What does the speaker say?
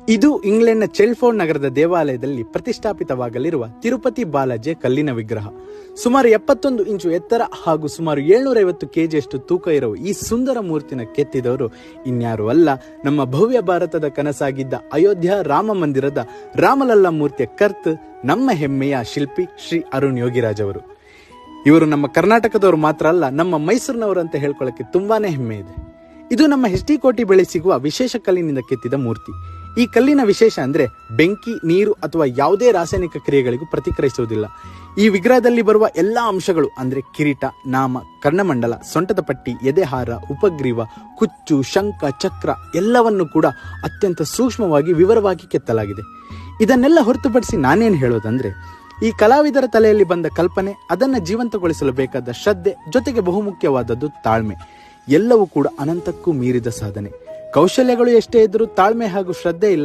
ಇದು ಇಂಗ್ಲೆಂಡ್ನ ಚೆಲ್ಫೋರ್ಡ್ ನಗರದ ದೇವಾಲಯದಲ್ಲಿ ಪ್ರತಿಷ್ಠಾಪಿತವಾಗಲಿರುವ ತಿರುಪತಿ ಬಾಲಾಜಿಯ ಕಲ್ಲಿನ ವಿಗ್ರಹ. ಸುಮಾರು 71 ಇಂಚು ಎತ್ತರ ಹಾಗೂ ಸುಮಾರು 750 ಕೆಜಿಯಷ್ಟು ತೂಕ ಇರುವ ಈ ಸುಂದರ ಮೂರ್ತಿನ ಕೆತ್ತಿದವರು ಇನ್ಯಾರು ಅಲ್ಲ, ನಮ್ಮ ಭವ್ಯ ಭಾರತದ ಕನಸಾಗಿದ್ದ ಅಯೋಧ್ಯ ರಾಮ ಮಂದಿರದ ರಾಮಲಲ್ಲಾ ಮೂರ್ತಿಯ ಕರ್ತ, ನಮ್ಮ ಹೆಮ್ಮೆಯ ಶಿಲ್ಪಿ ಶ್ರೀ ಅರುಣ್ ಯೋಗಿರಾಜ್ ಅವರು. ಇವರು ನಮ್ಮ ಕರ್ನಾಟಕದವರು ಮಾತ್ರ ಅಲ್ಲ, ನಮ್ಮ ಮೈಸೂರಿನವರು ಅಂತ ಹೇಳ್ಕೊಳ್ಳಕ್ಕೆ ತುಂಬಾನೇ ಹೆಮ್ಮೆ ಇದೆ. ಇದು ನಮ್ಮ HD ಕೋಟೆ ಬಳಿ ಸಿಗುವ ವಿಶೇಷ ಕಲ್ಲಿನಿಂದ ಕೆತ್ತಿದ ಮೂರ್ತಿ. ಈ ಕಲ್ಲಿನ ವಿಶೇಷ ಅಂದ್ರೆ ಬೆಂಕಿ, ನೀರು ಅಥವಾ ಯಾವುದೇ ರಾಸಾಯನಿಕ ಕ್ರಿಯೆಗಳಿಗೂ ಪ್ರತಿಕ್ರಿಯಿಸುವುದಿಲ್ಲ. ಈ ವಿಗ್ರಹದಲ್ಲಿ ಬರುವ ಎಲ್ಲಾ ಅಂಶಗಳು ಅಂದ್ರೆ ಕಿರೀಟ, ನಾಮ, ಕರ್ಣಮಂಡಲ, ಸೊಂಟದ ಪಟ್ಟಿ, ಎದೆಹಾರ, ಉಪಗ್ರೀವ, ಕುಚ್ಚು, ಶಂಖ, ಚಕ್ರ ಎಲ್ಲವನ್ನು ಕೂಡ ಅತ್ಯಂತ ಸೂಕ್ಷ್ಮವಾಗಿ ವಿವರವಾಗಿ ಕೆತ್ತಲಾಗಿದೆ. ಇದನ್ನೆಲ್ಲ ಹೊರತುಪಡಿಸಿ ನಾನೇನು ಹೇಳೋದಂದ್ರೆ, ಈ ಕಲಾವಿದರ ತಲೆಯಲ್ಲಿ ಬಂದ ಕಲ್ಪನೆ, ಅದನ್ನ ಜೀವಂತಗೊಳಿಸಲು ಬೇಕಾದ ಶ್ರದ್ಧೆ, ಜೊತೆಗೆ ಬಹುಮುಖ್ಯವಾದದ್ದು ತಾಳ್ಮೆ, ಎಲ್ಲವೂ ಕೂಡ ಅನಂತಕ್ಕೂ ಮೀರಿದ ಸಾಧನೆ. ಕೌಶಲ್ಯಗಳು ಎಷ್ಟೇ ಇದ್ರೂ ತಾಳ್ಮೆ ಹಾಗೂ ಶ್ರದ್ಧೆ ಇಲ್ಲ